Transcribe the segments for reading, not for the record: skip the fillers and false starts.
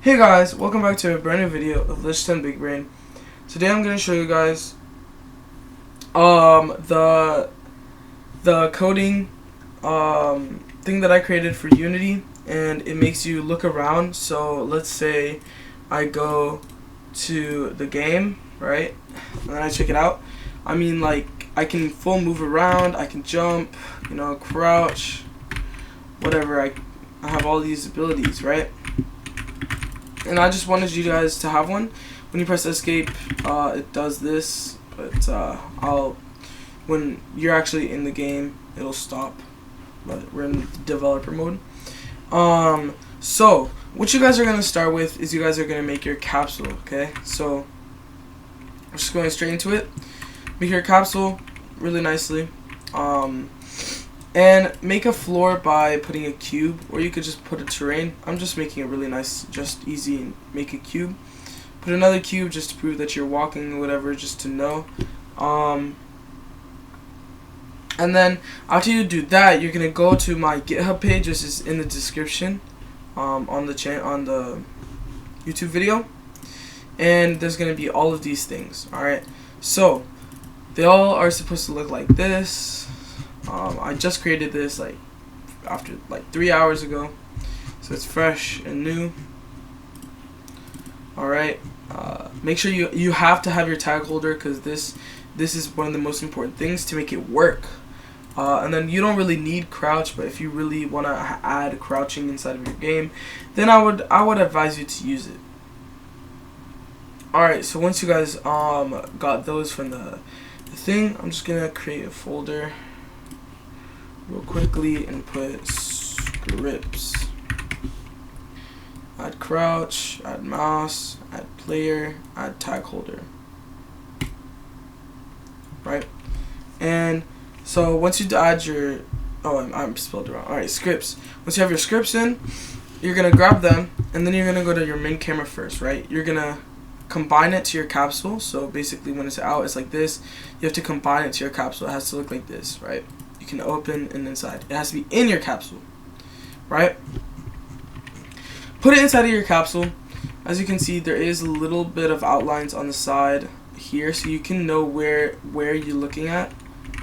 Hey guys, welcome back to a brand new video of LITCH10 BIGBRAIN. Today I'm going to show you guys the coding thing that I created for Unity, and it makes you look around. So let's say I go to the game, right, and then I check it out. I mean, like, I can full move around, I can jump, crouch, whatever. I have all these abilities, right? And I just wanted you guys to have one. When you press escape, it does this, but when you're actually in the game, it'll stop. But we're in developer mode. So what you guys are gonna start with is you guys are gonna make your capsule. Okay, so I'm just going straight into it. Make your capsule really nicely. And make a floor by putting a cube, or you could just put a terrain. I'm just making it really nice, just easy, and make a cube. Put another cube just to prove that you're walking or whatever, just to know. And then after you do that, you're gonna go to my GitHub page, which is in the description on the YouTube video, and there's gonna be all of these things. All right, so they all are supposed to look like this. I just created this after 3 hours ago, so it's fresh and new. Alright, make sure you have to have your tag holder, because this is one of the most important things to make it work. And then you don't really need crouch, but if you really want to add crouching inside of your game, then I would advise you to use it. Alright, so once you guys got those from the thing, I'm just gonna create a folder real quickly and put scripts. Add crouch, add mouse, add player, add tag holder. Right? And so once you add your I'm spelled it wrong. Alright, scripts. Once you have your scripts in, you're gonna grab them, and then you're gonna go to your main camera first, right? You're gonna combine it to your capsule. So basically when it's out, it's like this. You have to combine it to your capsule. It has to look like this, right? You can open and inside. It has to be in your capsule, right? Put it inside of your capsule. As you can see, there is a little bit of outlines on the side here, so you can know where you're looking at.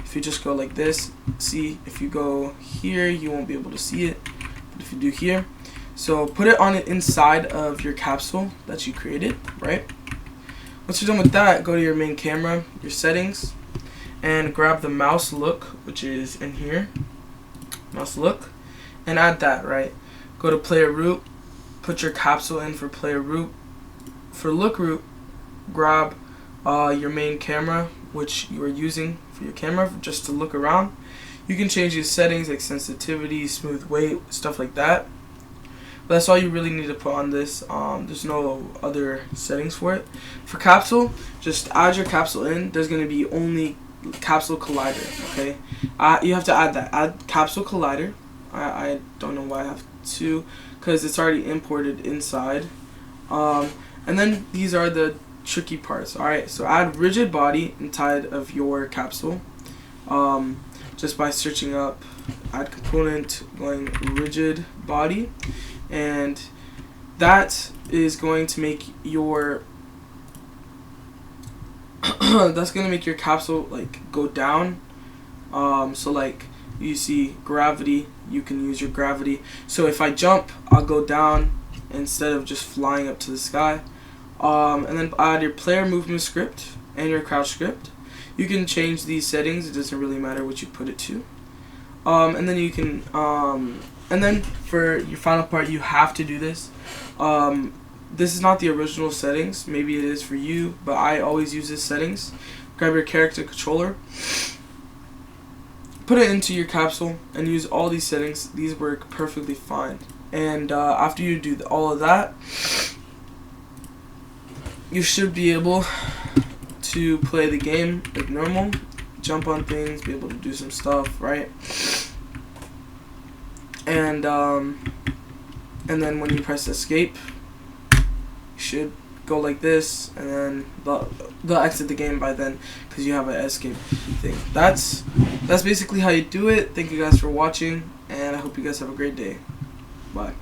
If you just go like this, see, if you go here, you won't be able to see it, but if you do here, so put it on the inside of your capsule that you created, right? Once you're done with that, go to your main camera, your settings, and grab the mouse look, which is in here, mouse look, and add that, right? Go to player root, put your capsule in for player root. For look root, grab your main camera, which you are using for your camera, just to look around. You can change these settings like sensitivity, smooth weight, stuff like that. But that's all you really need to put on this. There's no other settings for it. For capsule, just add your capsule in. There's going to be only capsule collider, okay? You have to add that. Add capsule collider. I don't know why I have to, because it's already imported inside. And then these are the tricky parts. Alright, so add rigid body inside of your capsule. Just by searching up add component, going rigid body, and that is going to make your that's gonna make your capsule go down. So like you see gravity, you can use your gravity. So if I jump, I'll go down instead of just flying up to the sky. And then add your player movement script and your crouch script. You can change these settings. It doesn't really matter what you put it to. And then you can and then for your final part, you have to do this. This is not the original settings. Maybe it is for you, but I always use this settings. Grab your character controller, put it into your capsule, and use all these settings. These work perfectly fine. And after you do all of that, you should be able to play the game like normal, jump on things, be able to do some stuff, right? And then when you press escape, should go like this, and then they'll exit the game by then, because you have an escape thing. That's basically how you do it. Thank you guys for watching, and I hope you guys have a great day. Bye.